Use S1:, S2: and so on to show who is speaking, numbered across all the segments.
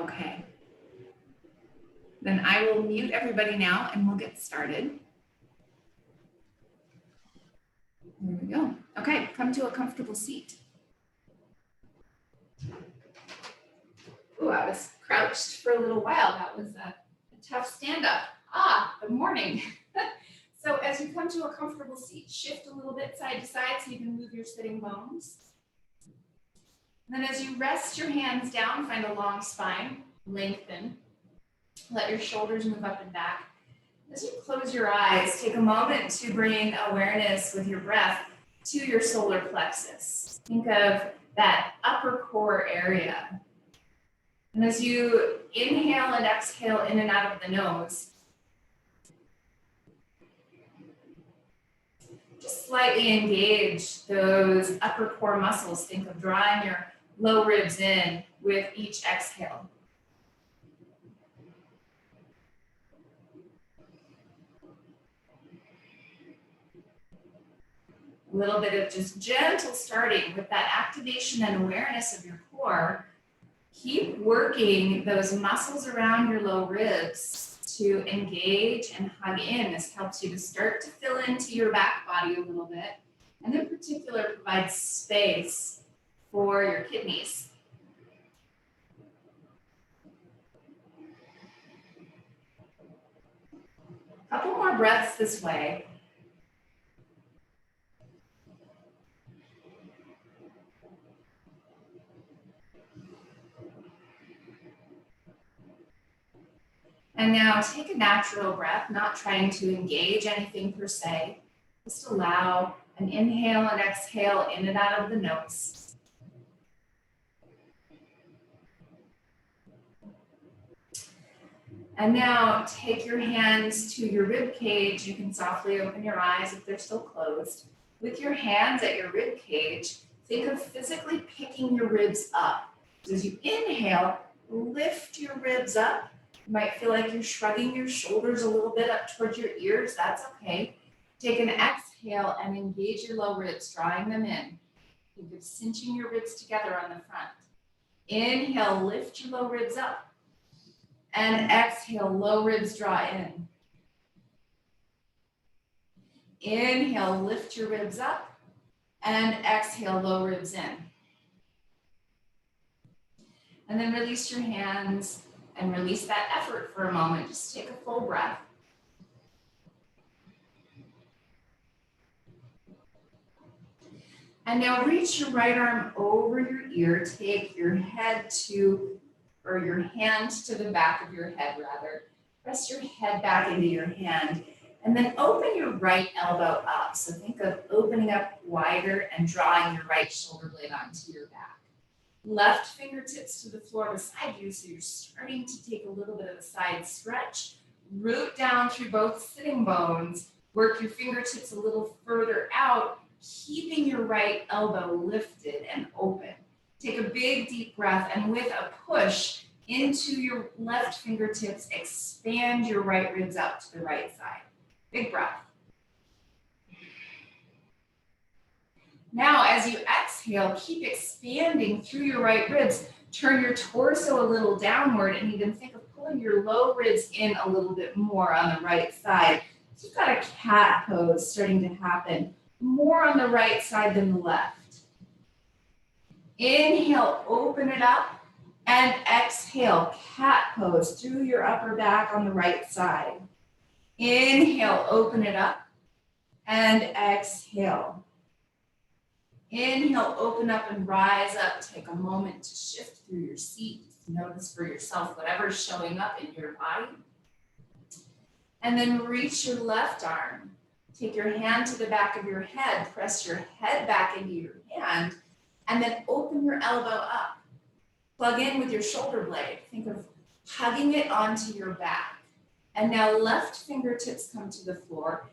S1: Okay. Then I will mute everybody now and we'll get started. There we go. Okay, come to a comfortable seat. Ooh, I was crouched for a little while. That was a tough stand up. Good morning. So as you come to a comfortable seat, shift a little bit side to side so you can move your sitting bones. And then as you rest your hands down, find a long spine, lengthen. Let your shoulders move up and back. As you close your eyes, take a moment to bring awareness with your breath to your solar plexus. Think of that upper core area. And as you inhale and exhale in and out of the nose, just slightly engage those upper core muscles. Think of drawing your low ribs in with each exhale. A little bit of just gentle starting with that activation and awareness of your core. Keep working those muscles around your low ribs to engage and hug in. This helps you to start to fill into your back body a little bit, and in particular provides space for your kidneys. A couple more breaths this way. And now take a natural breath, not trying to engage anything per se. Just allow an inhale and exhale in and out of the nose. And now take your hands to your rib cage. You can softly open your eyes if they're still closed. With your hands at your rib cage, think of physically picking your ribs up. So as you inhale, lift your ribs up. You might feel like you're shrugging your shoulders a little bit up towards your ears. That's okay. Take an exhale and engage your low ribs, drawing them in. Think of cinching your ribs together on the front. Inhale, lift your low ribs up. And exhale, low ribs draw in. Inhale, lift your ribs up. And exhale, low ribs in. And then release your hands and release that effort for a moment. Just take a full breath. And now reach your right arm over your ear. Take your head to, or your hand to the back of your head rather. Press your head back into your hand. And then open your right elbow up. So think of opening up wider and drawing your right shoulder blade onto your back. Left fingertips to the floor beside you, so you're starting to take a little bit of a side stretch. Root down through both sitting bones. Work your fingertips a little further out, keeping your right elbow lifted and open. Take a big deep breath, and with a push into your left fingertips, expand your right ribs out to the right side. Big breath. Now, as you exhale, keep expanding through your right ribs. Turn your torso a little downward, and even think of pulling your low ribs in a little bit more on the right side. So you've got a cat pose starting to happen, more on the right side than the left. Inhale, open it up, and exhale, cat pose through your upper back on the right side. Inhale, open it up, and exhale. Inhale, open up and rise up. Take a moment to shift through your seat. Notice for yourself whatever's showing up in your body. And then reach your left arm. Take your hand to the back of your head. Press your head back into your hand. And then open your elbow up. Plug in with your shoulder blade. Think of hugging it onto your back. And now left fingertips come to the floor.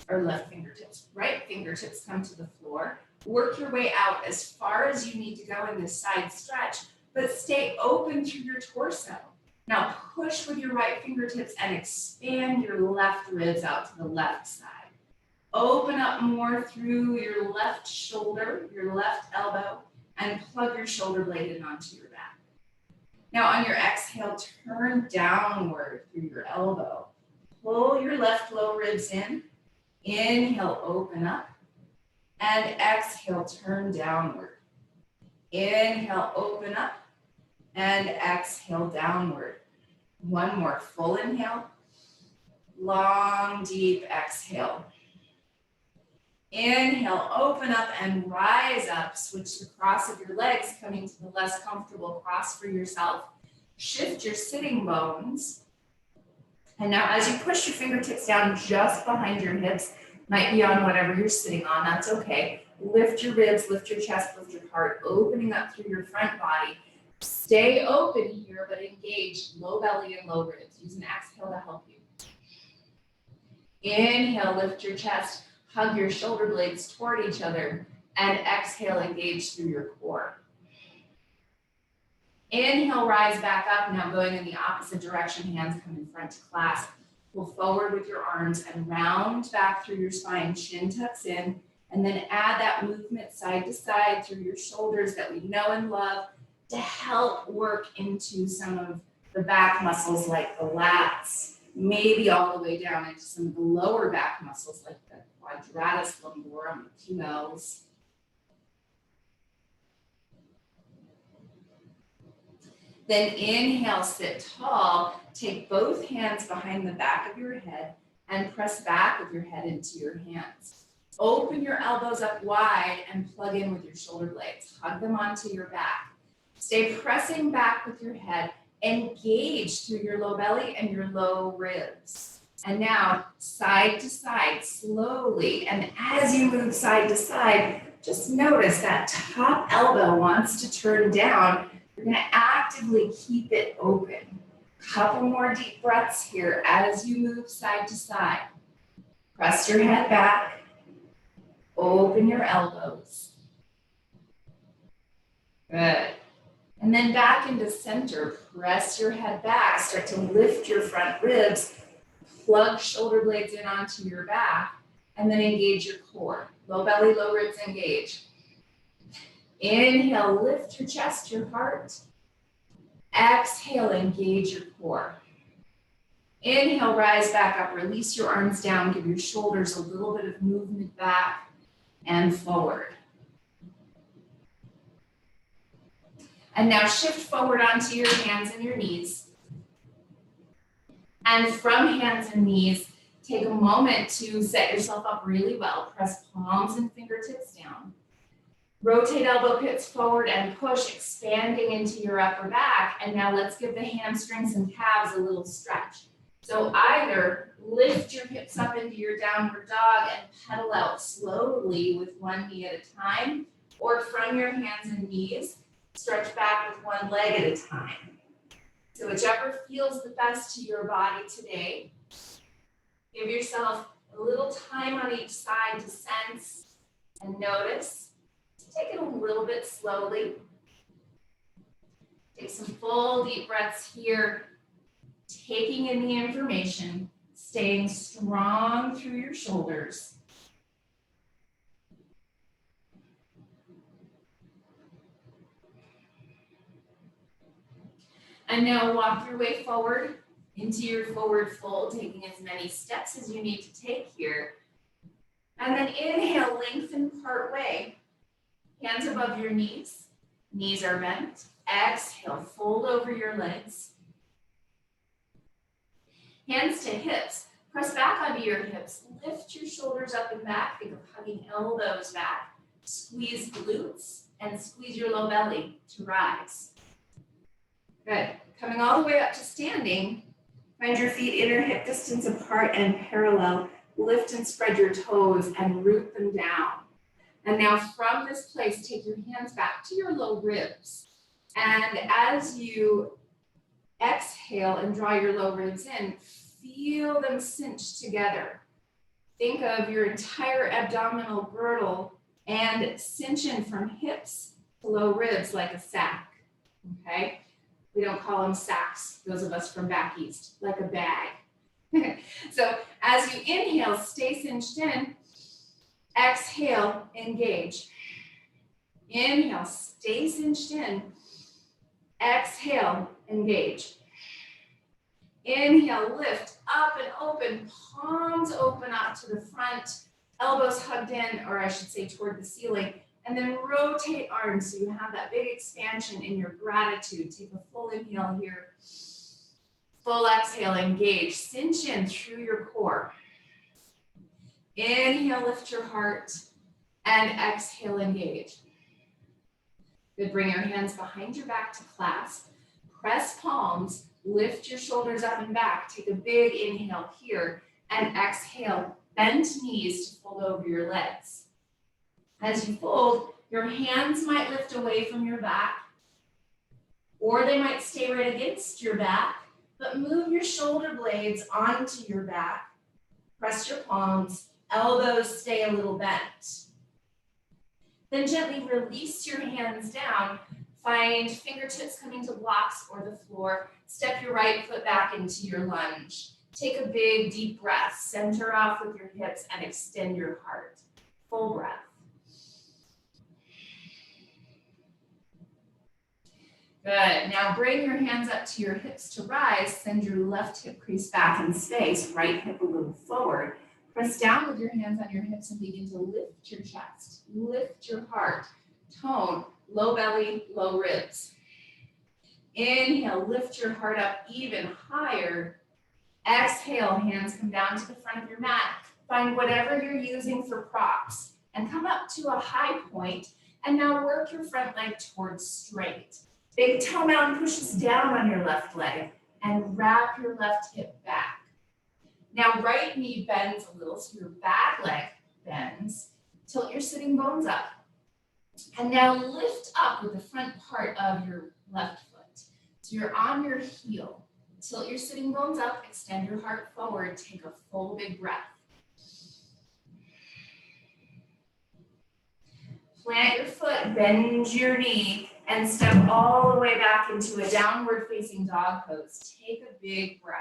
S1: Or left fingertips. Right fingertips come to the floor. Work your way out as far as you need to go in this side stretch, but stay open through your torso. Now push with your right fingertips and expand your left ribs out to the left side. Open up more through your left shoulder, your left elbow, and plug your shoulder blade in onto your back. Now on your exhale, turn downward through your elbow. Pull your left low ribs in. Inhale, open up. And exhale, turn downward. Inhale, open up. And exhale, downward. One more full inhale. Long, deep exhale. Inhale, open up and rise up. Switch the cross of your legs, coming to the less comfortable cross for yourself. Shift your sitting bones. And now as you push your fingertips down just behind your hips, might be on whatever you're sitting on, that's okay. Lift your ribs, lift your chest, lift your heart, opening up through your front body. Stay open here, but engage low belly and low ribs. Use an exhale to help you. Inhale, lift your chest, hug your shoulder blades toward each other, and exhale, engage through your core. Inhale, rise back up, now going in the opposite direction, hands come in front to clasp. Pull forward with your arms and round back through your spine, chin tucks in, and then add that movement side to side through your shoulders that we know and love to help work into some of the back muscles like the lats, maybe all the way down into some of the lower back muscles like the quadratus lumborum, the QLs. Then inhale, sit tall. Take both hands behind the back of your head and press back with your head into your hands. Open your elbows up wide and plug in with your shoulder blades. Hug them onto your back. Stay pressing back with your head. Engage through your low belly and your low ribs. And now side to side slowly. And as you move side to side, just notice that top elbow wants to turn down. You're going to actively keep it open. Couple more deep breaths here as you move side to side. Press your head back. Open your elbows. Good. And then back into center. Press your head back. Start to lift your front ribs. Plug shoulder blades in onto your back. And then engage your core. Low belly, low ribs, engage. Inhale, lift your chest, your heart. Exhale, engage your core. Inhale, rise back up, release your arms down, give your shoulders a little bit of movement back and forward. And now shift forward onto your hands and your knees. And from hands and knees, take a moment to set yourself up really well. Press palms and fingertips down. Rotate elbow pits forward and push, expanding into your upper back. And now let's give the hamstrings and calves a little stretch. So either lift your hips up into your downward dog and pedal out slowly with one knee at a time, or from your hands and knees, stretch back with one leg at a time. So whichever feels the best to your body today, give yourself a little time on each side to sense and notice. Take it a little bit slowly. Take some full deep breaths here, taking in the information, staying strong through your shoulders. And now walk your way forward into your forward fold, taking as many steps as you need to take here. And then inhale, lengthen part way. Hands above your knees. Knees are bent. Exhale, fold over your legs. Hands to hips. Press back onto your hips. Lift your shoulders up and back. Think of hugging elbows back. Squeeze glutes and squeeze your low belly to rise. Good. Coming all the way up to standing. Find your feet inner hip distance apart and parallel. Lift and spread your toes and root them down. And now from this place, take your hands back to your low ribs. And as you exhale and draw your low ribs in, feel them cinch together. Think of your entire abdominal girdle and cinch in from hips to low ribs like a sack, okay? We don't call them sacks, those of us from back east, like a bag. So as you inhale, stay cinched in. Exhale, engage. Inhale, stay cinched in. Exhale, engage. Inhale, lift up and open, palms open up to the front, elbows hugged in, or I should say toward the ceiling, and then rotate arms so you have that big expansion in your gratitude. Take a full inhale here. Full exhale, engage, cinch in through your core. Inhale, lift your heart, and exhale, engage. Good, bring your hands behind your back to clasp. Press palms, lift your shoulders up and back. Take a big inhale here, and exhale, bend knees to fold over your legs. As you fold, your hands might lift away from your back, or they might stay right against your back, but move your shoulder blades onto your back. Press your palms, elbows stay a little bent. Then gently release your hands down. Find fingertips coming to blocks or the floor. Step your right foot back into your lunge. Take a big deep breath. Center off with your hips and extend your heart. Full breath. Good. Now bring your hands up to your hips to rise. Send your left hip crease back in space. Right hip a little forward. Press down with your hands on your hips and begin to lift your chest. Lift your heart. Tone. Low belly, low ribs. Inhale, lift your heart up even higher. Exhale, hands come down to the front of your mat. Find whatever you're using for props and come up to a high point. And now work your front leg towards straight. Big toe mountain pushes down on your left leg and wrap your left hip back. Now right knee bends a little, so your back leg bends. Tilt your sitting bones up. And now lift up with the front part of your left foot. So you're on your heel. Tilt your sitting bones up, extend your heart forward, take a full big breath. Plant your foot, bend your knee, and step all the way back into a downward facing dog pose. Take a big breath.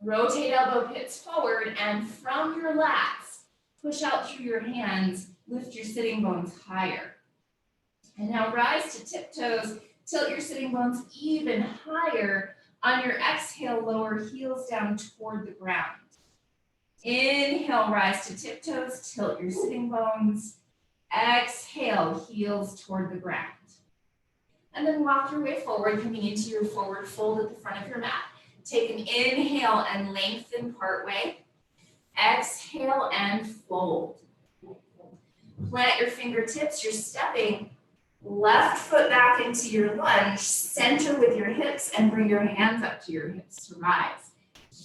S1: Rotate elbow pits forward, and from your lats, push out through your hands, lift your sitting bones higher. And now rise to tiptoes, tilt your sitting bones even higher. On your exhale, lower heels down toward the ground. Inhale, rise to tiptoes, tilt your sitting bones. Exhale, heels toward the ground. And then walk your way forward, coming into your forward fold at the front of your mat. Take an inhale and lengthen partway. Exhale and fold. Plant your fingertips, you're stepping left foot back into your lunge, center with your hips and bring your hands up to your hips to rise.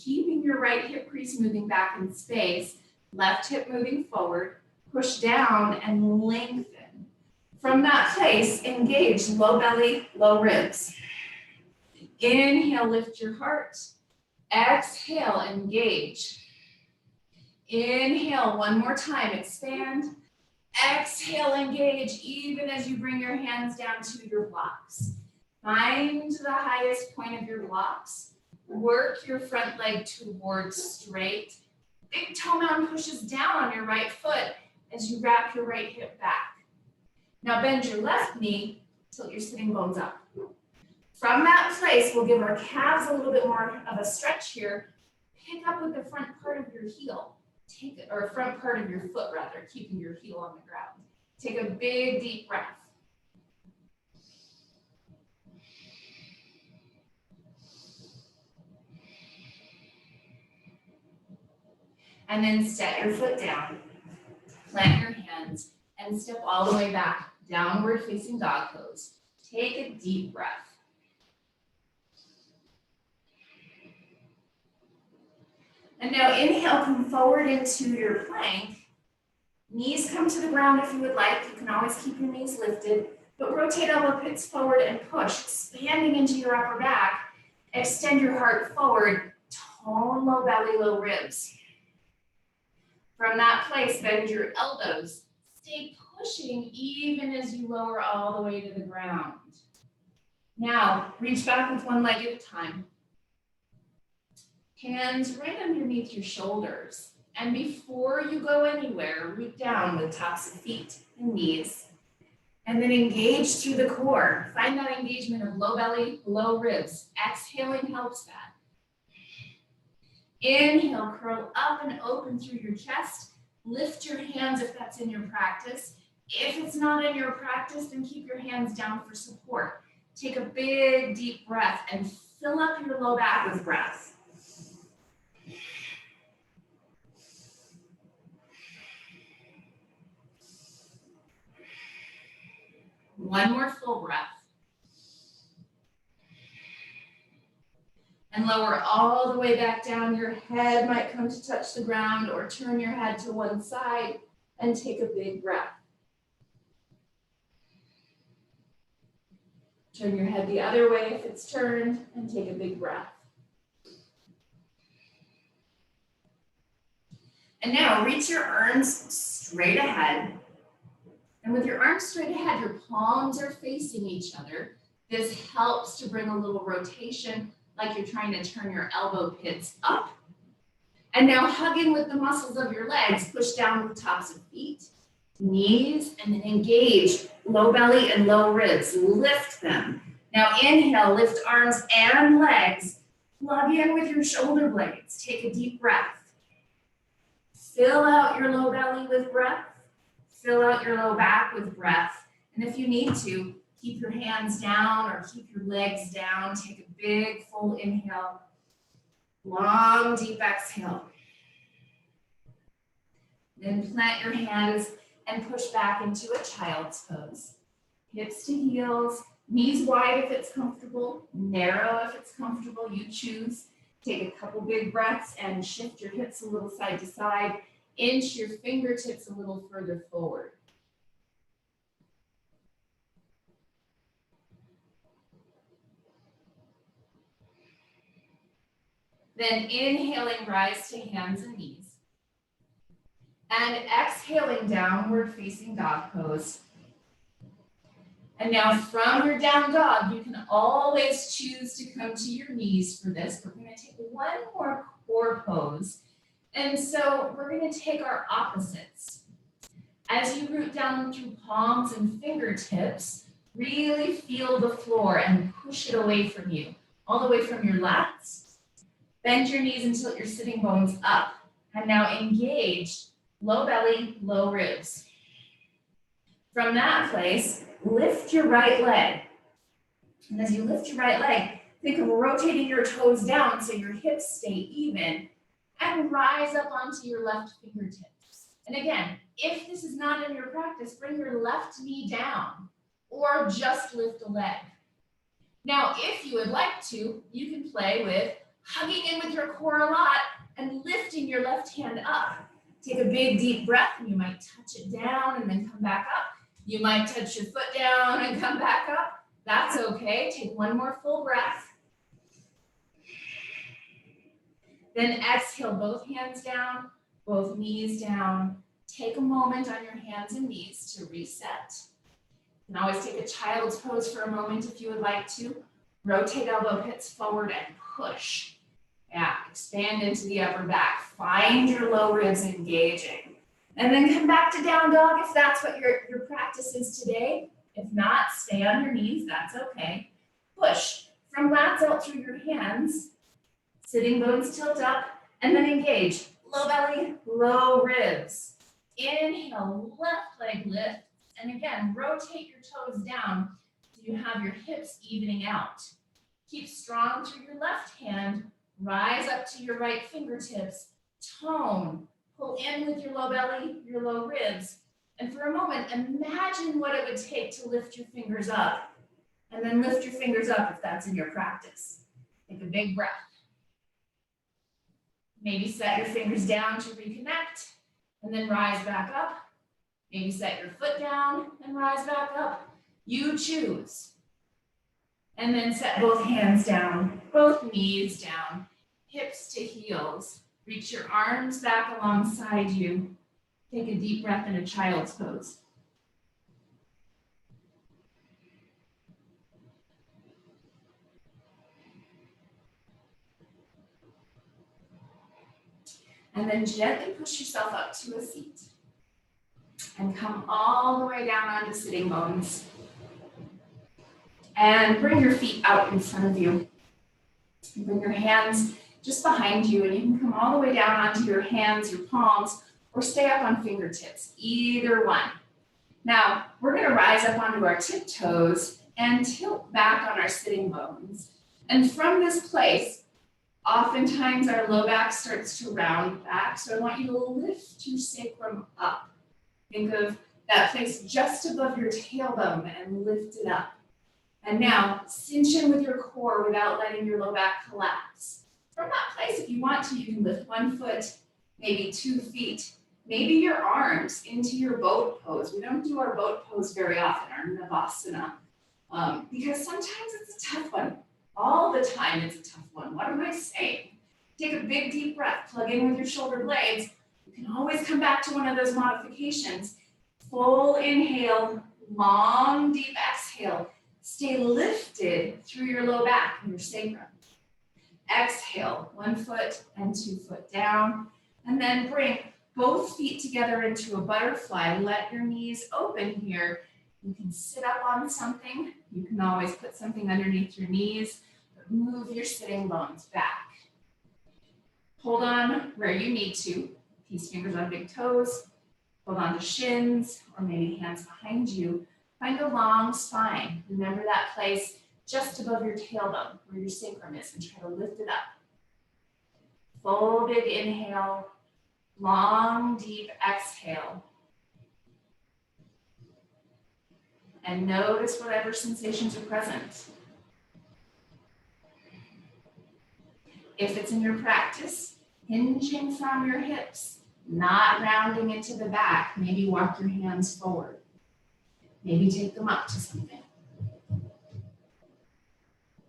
S1: Keeping your right hip crease moving back in space, left hip moving forward, push down and lengthen. From that place, engage low belly, low ribs. Inhale, lift your heart. Exhale, engage. Inhale, one more time, expand. Exhale, engage, even as you bring your hands down to your blocks. Find the highest point of your blocks. Work your front leg towards straight. Big toe mountain pushes down on your right foot as you wrap your right hip back. Now bend your left knee, tilt your sitting bones up. From that place, we'll give our calves a little bit more of a stretch here. Pick up with the front part of your heel. Or front part of your foot rather, keeping your heel on the ground. Take a big deep breath. And then set your foot down, plant your hands, and step all the way back, downward facing dog pose. Take a deep breath. And now inhale, come forward into your plank. Knees come to the ground if you would like. You can always keep your knees lifted, but rotate elbow pits forward and push, expanding into your upper back. Extend your heart forward, tone low belly, low ribs. From that place, bend your elbows. Stay pushing even as you lower all the way to the ground. Now, reach back with one leg at a time. Hands right underneath your shoulders. And before you go anywhere, root down with tops of feet and knees. And then engage through the core. Find that engagement of low belly, low ribs. Exhaling helps that. Inhale, curl up and open through your chest. Lift your hands if that's in your practice. If it's not in your practice, then keep your hands down for support. Take a big, deep breath and fill up your low back with breath. One more full breath. And lower all the way back down. Your head might come to touch the ground, or turn your head to one side and take a big breath. Turn your head the other way if it's turned and take a big breath. And now reach your arms straight ahead. And with your arms straight ahead, your palms are facing each other. This helps to bring a little rotation, like you're trying to turn your elbow pits up. And now hug in with the muscles of your legs, push down with tops of feet, knees, and then engage low belly and low ribs. Lift them. Now inhale, lift arms and legs. Plug in with your shoulder blades. Take a deep breath. Fill out your low belly with breath. Fill out your low back with breath. And if you need to, keep your hands down or keep your legs down. Take a big full inhale. Long, deep exhale. Then plant your hands and push back into a child's pose. Hips to heels, knees wide if it's comfortable, narrow if it's comfortable, you choose. Take a couple big breaths and shift your hips a little side to side. Inch your fingertips a little further forward. Then inhaling, rise to hands and knees. And exhaling, downward facing dog pose. And now from your down dog, you can always choose to come to your knees for this. We're going to take one more core pose. And so we're going to take our opposites. As you root down through palms and fingertips, really feel the floor and push it away from you, all the way from your lats. Bend your knees until your sitting bones up. And now engage low belly, low ribs. From that place, lift your right leg. And as you lift your right leg, think of rotating your toes down so your hips stay even, and rise up onto your left fingertips. And again, if this is not in your practice, bring your left knee down or just lift a leg. Now, if you would like to, you can play with hugging in with your core a lot and lifting your left hand up. Take a big deep breath and you might touch it down and then come back up. You might touch your foot down and come back up. That's okay. Take one more full breath. Then exhale, both hands down, both knees down. Take a moment on your hands and knees to reset. You can always take a child's pose for a moment if you would like to. Rotate elbow pits forward and push. Yeah, expand into the upper back. Find your low ribs engaging. And then come back to down dog if that's what your practice is today. If not, stay on your knees, that's okay. Push from lats out through your hands. Sitting bones tilt up, and then engage. Low belly, low ribs. Inhale, left leg lift. And again, rotate your toes down so you have your hips evening out. Keep strong through your left hand. Rise up to your right fingertips. Tone. Pull in with your low belly, your low ribs. And for a moment, imagine what it would take to lift your fingers up. And then lift your fingers up if that's in your practice. Take a big breath. Maybe set your fingers down to reconnect and then rise back up. Maybe set your foot down and rise back up. You choose. And then set both hands down, both knees down, hips to heels. Reach your arms back alongside you. Take a deep breath in a child's pose. And then gently push yourself up to a seat. and come all the way down onto sitting bones. And bring your feet out in front of you. And bring your hands just behind you, and you can come all the way down onto your hands, your palms, or stay up on fingertips, either one. Now, we're gonna rise up onto our tiptoes and tilt back on our sitting bones. And from this place, oftentimes our low back starts to round back, so I want you to lift your sacrum up. Think of that place just above your tailbone and lift it up. And now, cinch in with your core without letting your low back collapse. From that place, if you want to, you can lift 1 foot, maybe 2 feet, maybe your arms into your boat pose. We don't do our boat pose very often, our Navasana, because sometimes it's a tough one. All the time it's a tough one. What am I saying? Take a big deep breath, plug in with your shoulder blades. You can always come back to one of those modifications. Full inhale, long deep exhale. Stay lifted through your low back and your sacrum. Exhale, 1 foot and 2 foot down. And then bring both feet together into a butterfly. Let your knees open here. You can sit up on something. You can always put something underneath your knees, but move your sitting bones back. Hold on where you need to. Peace fingers on big toes. Hold on to shins or maybe hands behind you. Find a long spine. Remember that place just above your tailbone where your sacrum is, and try to lift it up. Full big inhale, long deep exhale. And notice whatever sensations are present. If it's in your practice, hinging from your hips, not rounding into the back, maybe walk your hands forward. Maybe take them up to something.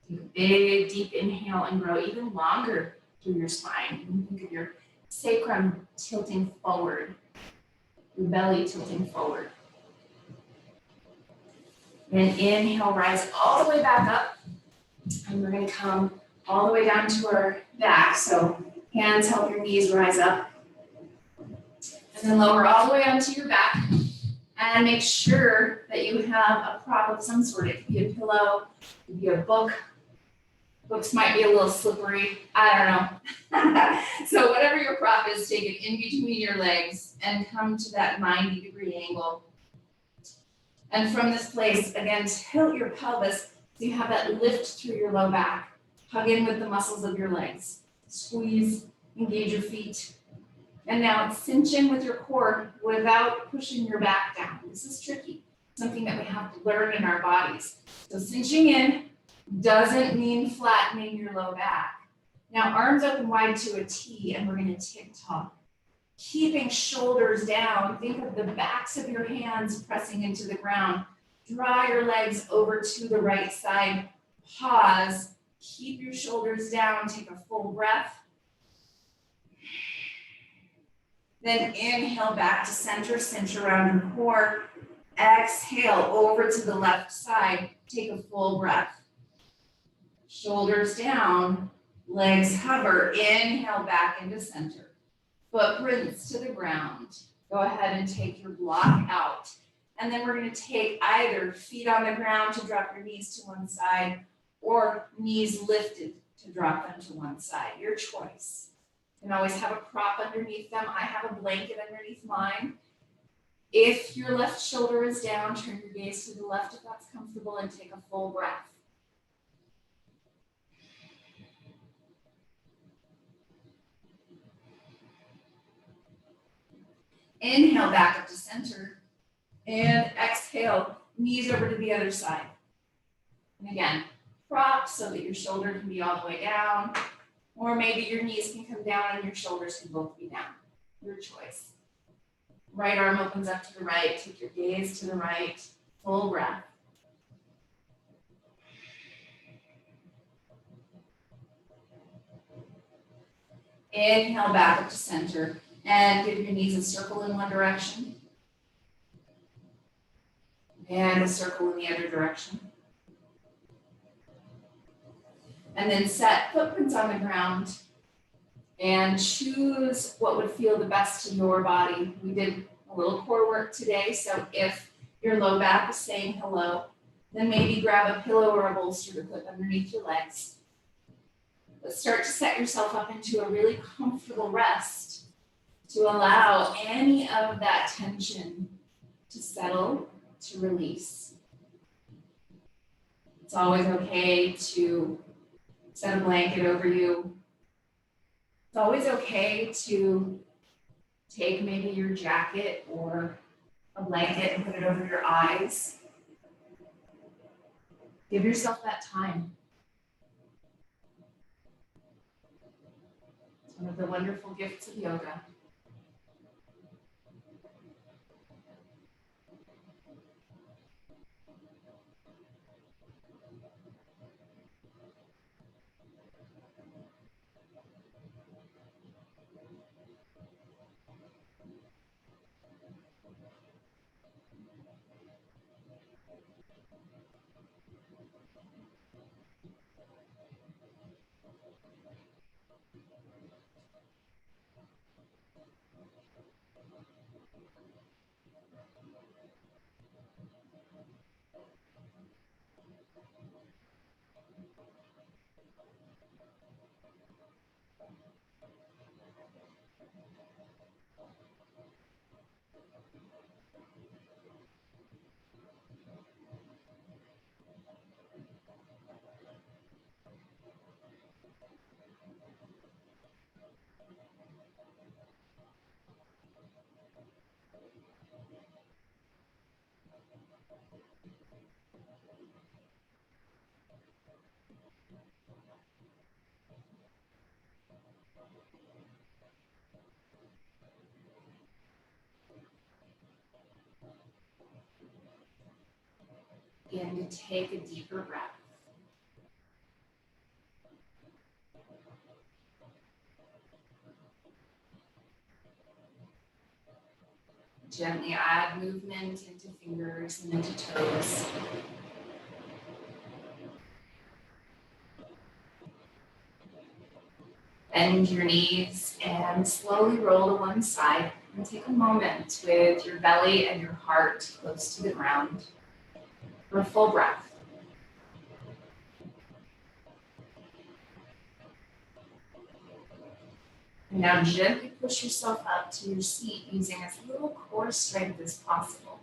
S1: Take a big, deep inhale and grow even longer through your spine. You can think of your sacrum tilting forward, your belly tilting forward. Then inhale, rise all the way back up. And we're going to come all the way down to our back. So hands help your knees rise up. And then lower all the way onto your back. And make sure that you have a prop of some sort. It could be a pillow, it could be a book. Books might be a little slippery. I don't know. So whatever your prop is, take it in between your legs and come to that 90-degree angle. And from this place, again, tilt your pelvis so you have that lift through your low back. Hug in with the muscles of your legs. Squeeze, engage your feet. And now cinch in with your core without pushing your back down. This is tricky, something that we have to learn in our bodies. So cinching in doesn't mean flattening your low back. Now arms open wide to a T, and we're going to tick-tock. Keeping shoulders down, think of the backs of your hands pressing into the ground. Draw your legs over to the right side. Pause, keep your shoulders down, take a full breath. Then inhale back to center, cinch around your core. Exhale over to the left side, take a full breath. Shoulders down, legs hover, inhale back into center. Footprints to the ground. Go ahead and take your block out. And then we're going to take either feet on the ground to drop your knees to one side, or knees lifted to drop them to one side. Your choice. You can always have a prop underneath them. I have a blanket underneath mine. If your left shoulder is down, turn your gaze to the left if that's comfortable, and take a full breath. Inhale back up to center, and exhale, knees over to the other side. And again, prop so that your shoulder can be all the way down, or maybe your knees can come down and your shoulders can both be down. Your choice. Right arm opens up to the right, take your gaze to the right, full breath. Inhale back up to center. And give your knees a circle in one direction. And a circle in the other direction. And then set footprints on the ground and choose what would feel the best to your body. We did a little core work today. So if your low back is saying hello, then maybe grab a pillow or a bolster to put underneath your legs. But start to set yourself up into a really comfortable rest to allow any of that tension to settle, to release. It's always okay to set a blanket over you. It's always okay to take maybe your jacket or a blanket and put it over your eyes. Give yourself that time. It's one of the wonderful gifts of yoga. Begin to take a deeper breath. Gently add movement into fingers and into toes. Bend your knees and slowly roll to one side and take a moment with your belly and your heart close to the ground for a full breath. And now gently push yourself up to your seat using as little core strength as possible.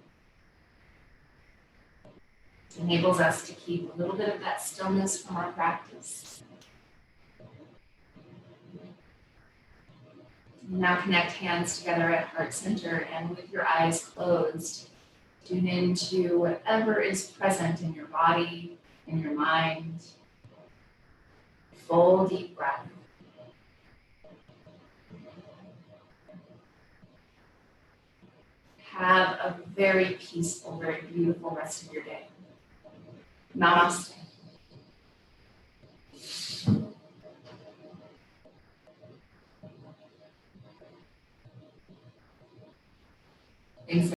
S1: It enables us to keep a little bit of that stillness from our practice. Now connect hands together at heart center and with your eyes closed, tune into whatever is present in your body, in your mind. Full deep breath. Have a very peaceful, very beautiful rest of your day. Namaste. Thanks.